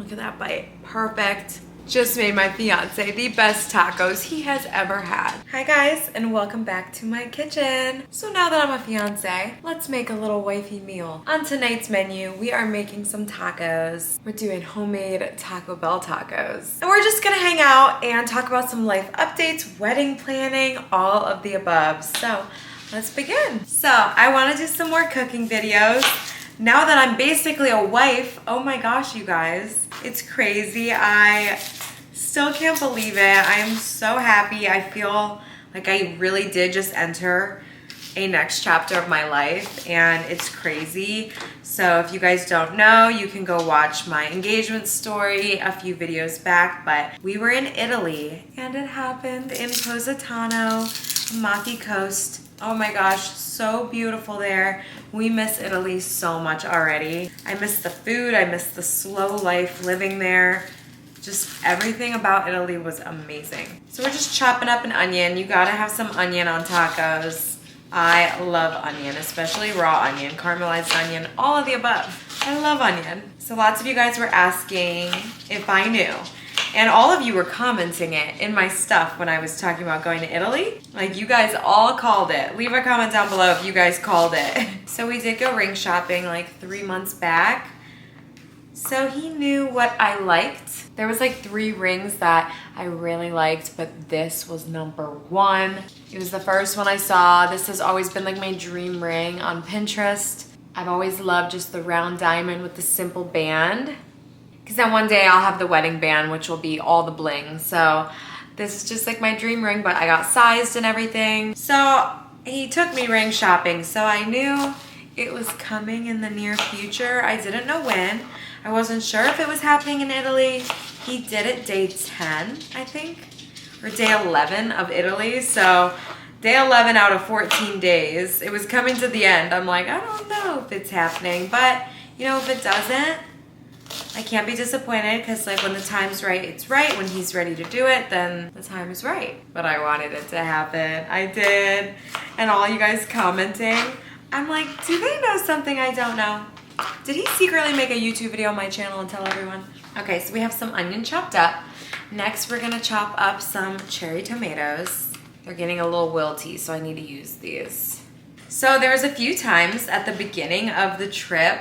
Look at that bite. Perfect. Just made my fiance the best tacos he has ever had. Hi guys, and welcome back to my kitchen. So now that I'm a fiance, let's make a little wifey meal. On tonight's menu, we are making some tacos. We're doing homemade Taco Bell tacos. And we're just gonna hang out and talk about some life updates, wedding planning, all of the above. So let's begin. So I wanna do some more cooking videos. Now that I'm basically a wife, oh my gosh, you guys, it's crazy. I still can't believe it. I am so happy. I feel like I really did just enter a next chapter of my life, and it's crazy. So if you guys don't know, you can go watch my engagement story a few videos back, but we were in Italy and it happened in Positano, Amalfi Coast. Oh my gosh, so beautiful there. We miss Italy so much already. I miss the food, I miss the slow life living there. Just everything about Italy was amazing. So we're just chopping up an onion. You gotta have some onion on tacos. I love onion, especially raw onion, caramelized onion, all of the above. I love onion. So lots of you guys were asking if I knew. And all of you were commenting it in my stuff when I was talking about going to Italy. Like, you guys all called it. Leave a comment down below if you guys called it. So we did go ring shopping like 3 months back. So he knew what I liked. There was like 3 rings that I really liked, but this was number 1. It was the first one I saw. This has always been like my dream ring on Pinterest. I've always loved just the round diamond with the simple band. Because then one day I'll have the wedding band, which will be all the bling. So this is just like my dream ring, but I got sized and everything. So he took me ring shopping. So I knew it was coming in the near future. I didn't know when. I wasn't sure if it was happening in Italy. He did it day 10, I think, or day 11 of Italy. So day 11 out of 14 days. It was coming to the end. I'm like, I don't know if it's happening, but you know, if it doesn't, I can't be disappointed, because like when the time's right, it's right. When he's ready to do it, then the time is right. But I wanted it to happen. I did. And all you guys commenting, I'm like, do they know something I don't know? Did he secretly make a YouTube video on my channel and tell everyone? Okay, so we have some onion chopped up. Next, we're gonna chop up some cherry tomatoes. They're getting a little wilty, so I need to use these. So there was a few times at the beginning of the trip,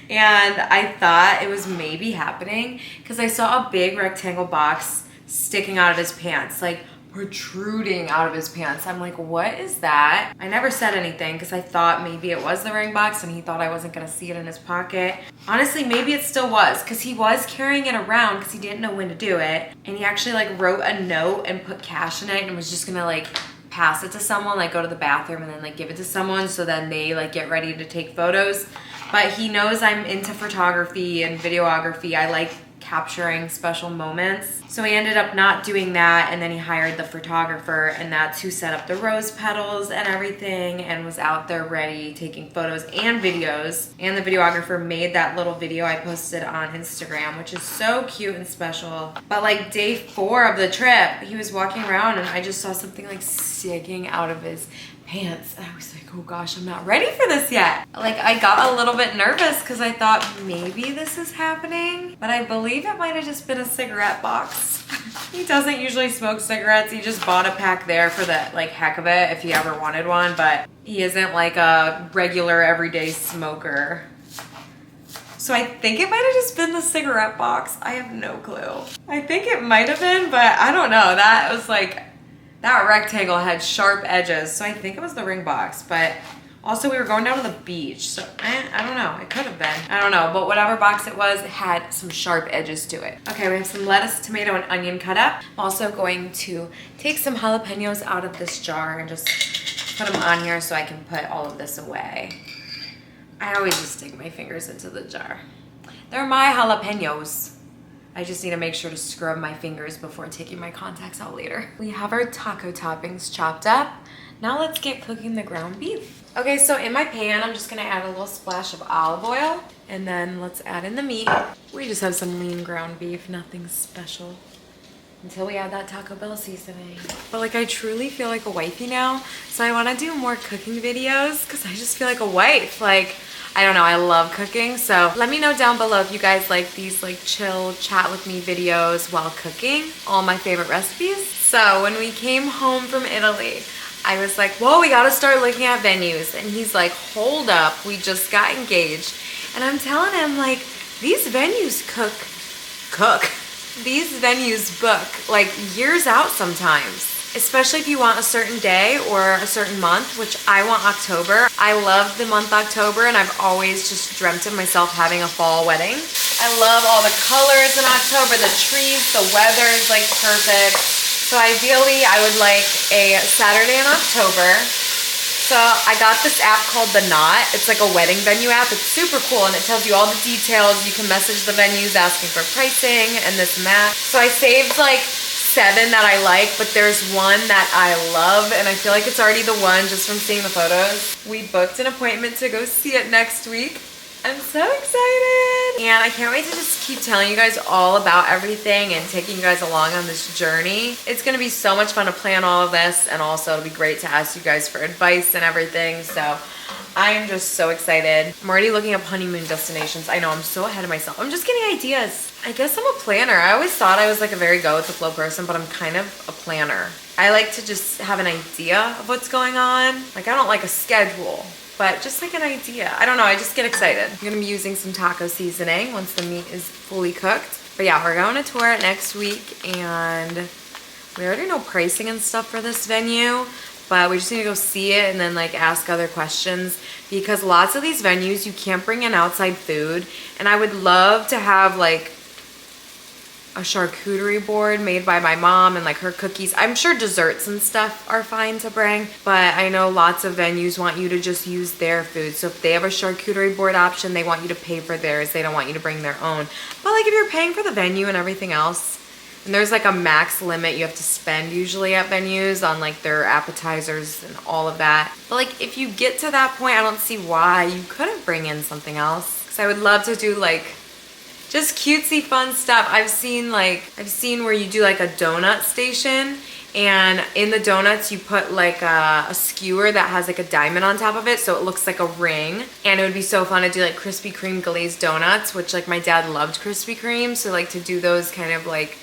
and I thought it was maybe happening because I saw a big rectangle box sticking out of his pants, like protruding out of his pants. I'm like, what is that? I never said anything because I thought maybe it was the ring box and he thought I wasn't gonna see it in his pocket. Honestly, maybe it still was, because he was carrying it around because he didn't know when to do it. And he actually like wrote a note and put cash in it and was just gonna like pass it to someone, like go to the bathroom and then like give it to someone so then they like get ready to take photos. But he knows I'm into photography and videography. I like capturing special moments. So he ended up not doing that, and then he hired the photographer, and that's who set up the rose petals and everything and was out there ready taking photos and videos. And the videographer made that little video I posted on Instagram, which is so cute and special. But like day 4 of the trip, he was walking around and I just saw something like sticking out of his pants, and I was like, oh gosh, I'm not ready for this yet. Like, I got a little bit nervous because I thought maybe this is happening, but I believe it might have just been a cigarette box. He doesn't usually smoke cigarettes. He just bought a pack there for the like heck of it if he ever wanted one, but he isn't like a regular everyday smoker. So I think it might have just been the cigarette box. I have no clue. I think it might have been, but I don't know. That was like, that rectangle had sharp edges, so I think it was the ring box. But also we were going down to the beach, so I don't know. It could have been. I don't know, but whatever box it was, it had some sharp edges to it. Okay, we have some lettuce, tomato, and onion cut up. I'm also going to take some jalapenos out of this jar and just put them on here so I can put all of this away. I always just stick my fingers into the jar. They're my jalapenos. I just need to make sure to scrub my fingers before taking my contacts out later. We have our taco toppings chopped up. Now let's get cooking the ground beef. Okay, so in my pan, I'm just gonna add a little splash of olive oil, and then let's add in the meat. We just have some lean ground beef, nothing special, until we add that Taco Bell seasoning. But like, I truly feel like a wifey now, so I wanna do more cooking videos because I just feel like a wife. Like, I don't know, I love cooking. So let me know down below if you guys like these like chill chat with me videos while cooking, all my favorite recipes. So when we came home from Italy, I was like, whoa, we gotta start looking at venues. And he's like, hold up, we just got engaged. And I'm telling him, like, these venues these venues book like years out sometimes. Especially if you want a certain day or a certain month, which I want October. I love the month October, and I've always just dreamt of myself having a fall wedding. I love all the colors in October, the trees, the weather is like perfect. So ideally, I would like a Saturday in October. So I got this app called The Knot. It's like a wedding venue app. It's super cool, and it tells you all the details. You can message the venues asking for pricing and this and that. So I saved like 7 that I like, but there's one that I love, and I feel like it's already the one just from seeing the photos. We booked an appointment to go see it next week. I'm so excited, and I can't wait to just keep telling you guys all about everything and taking you guys along on this journey. It's gonna be so much fun to plan all of this, and also it'll be great to ask you guys for advice and everything. So I am just so excited. I'm already looking up honeymoon destinations. I know, I'm so ahead of myself. I'm just getting ideas. I guess I'm a planner. I always thought I was like a very go with the flow person, but I'm kind of a planner. I like to just have an idea of what's going on. Like, I don't like a schedule, but just like an idea. I don't know, I just get excited. I'm gonna be using some taco seasoning once the meat is fully cooked. But yeah, we're going to tour it next week, and we already know pricing and stuff for this venue, but we just need to go see it and then like ask other questions, because lots of these venues you can't bring in outside food, and I would love to have like a charcuterie board made by my mom and like her cookies. I'm sure desserts and stuff are fine to bring, but I know lots of venues want you to just use their food. So if they have a charcuterie board option, they want you to pay for theirs. They don't want you to bring their own. But like if you're paying for the venue and everything else, and there's like a max limit you have to spend usually at venues on like their appetizers and all of that. But like if you get to that point, I don't see why you couldn't bring in something else. Because I would love to do like just cutesy fun stuff. I've seen where you do like a donut station, and in the donuts you put like a skewer that has like a diamond on top of it, so it looks like a ring. And it would be so fun to do like Krispy Kreme glazed donuts, which like my dad loved Krispy Kreme, so like to do those kind of like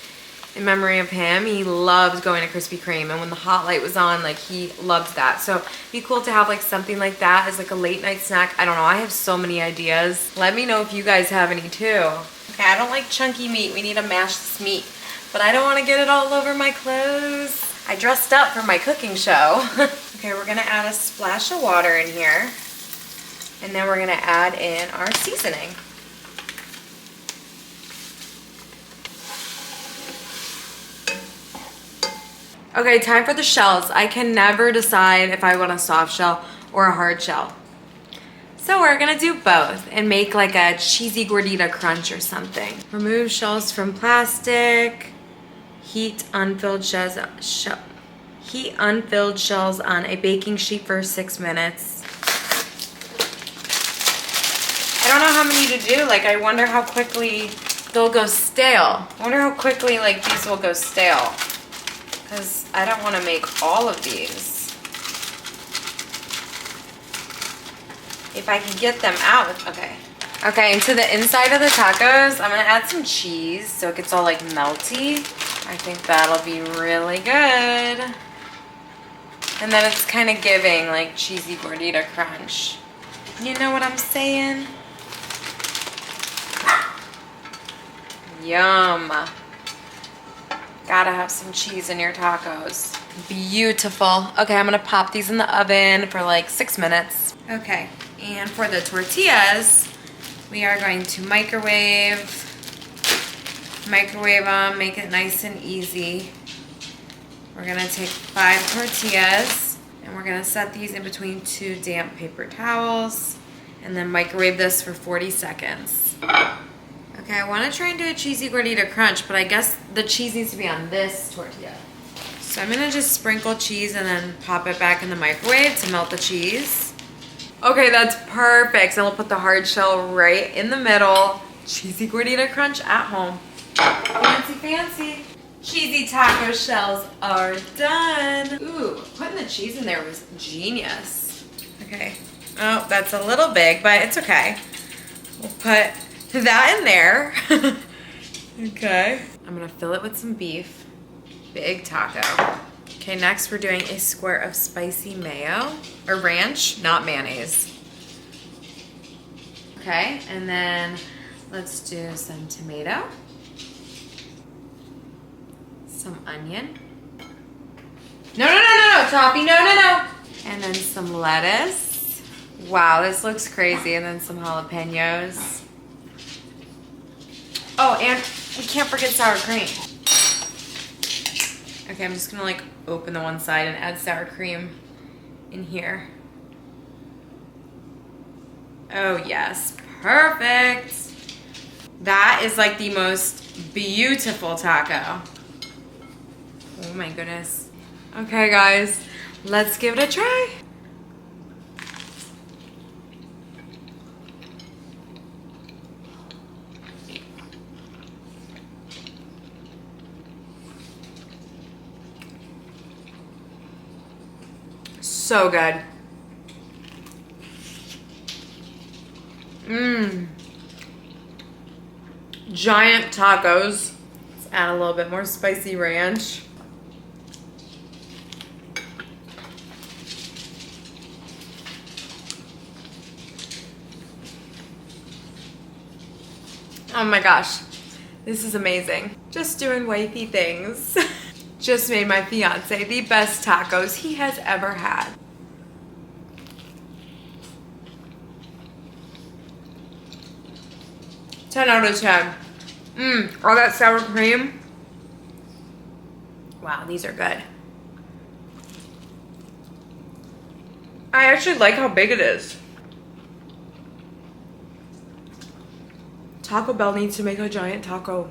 in memory of him. He loved going to Krispy Kreme, and when the hot light was on, like he loved that. So it'd be cool to have like something like that as like a late night snack. I don't know, I have so many ideas. Let me know if you guys have any too. Okay, I don't like chunky meat. We need to mash this meat, but I don't want to get it all over my clothes. I dressed up for my cooking show. Okay, we're gonna add a splash of water in here, and then we're gonna add in our seasoning. Okay, time for the shells. I can never decide if I want a soft shell or a hard shell. So we're gonna do both and make like a cheesy gordita crunch or something. Remove shells from plastic. Heat unfilled shells on a baking sheet for 6 minutes. I don't know how many to do. Like, I wonder how quickly they'll go stale. I wonder how quickly like these will go stale, because I don't want to make all of these. If I can get them out. Okay. Okay, and to the inside of the tacos, I'm gonna add some cheese so it gets all like melty. I think that'll be really good. And then it's kind of giving like cheesy gordita crunch. You know what I'm saying? Yum. Gotta have some cheese in your tacos. Beautiful. Okay, I'm gonna pop these in the oven for like 6 minutes. Okay, and for the tortillas, we are going to microwave them, make it nice and easy. We're gonna take 5 tortillas, and we're gonna set these in between 2 damp paper towels, and then microwave this for 40 seconds. Okay, I wanna try and do a cheesy gordita crunch, but I guess the cheese needs to be on this tortilla. So I'm gonna just sprinkle cheese and then pop it back in the microwave to melt the cheese. Okay, that's perfect. So we'll put the hard shell right in the middle. Cheesy gordita crunch at home. Fancy, fancy. Cheesy taco shells are done. Ooh, putting the cheese in there was genius. Okay, Oh, that's a little big, but it's okay. We'll put that in there. Okay. I'm gonna fill it with some beef. Big taco. Okay, next we're doing a square of spicy mayo, or ranch, not mayonnaise. Okay, and then let's do some tomato, some onion. No, Toppy, no. And then some lettuce. Wow, this looks crazy. And then some jalapenos. Oh, and we can't forget sour cream. Okay, I'm just gonna like open the one side and add sour cream in here. Oh yes, perfect. That is like the most beautiful taco. Oh my goodness. Okay guys, let's give it a try. So good. Giant tacos. Let's add a little bit more spicy ranch. Oh my gosh, this is amazing. Just doing wifey things. Just made my fiance the best tacos he has ever had. Ten out of 10. All that sour cream. Wow, these are good. I actually like how big it is. Taco Bell needs to make a giant taco.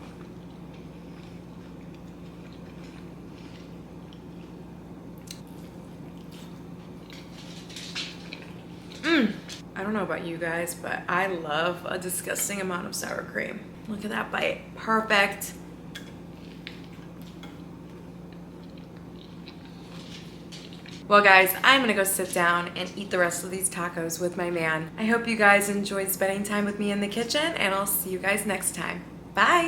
I don't know about you guys, but I love a disgusting amount of sour cream. Look at that bite. Perfect. Well guys, I'm gonna go sit down and eat the rest of these tacos with my man. I hope you guys enjoyed spending time with me in the kitchen, and I'll see you guys next time. Bye.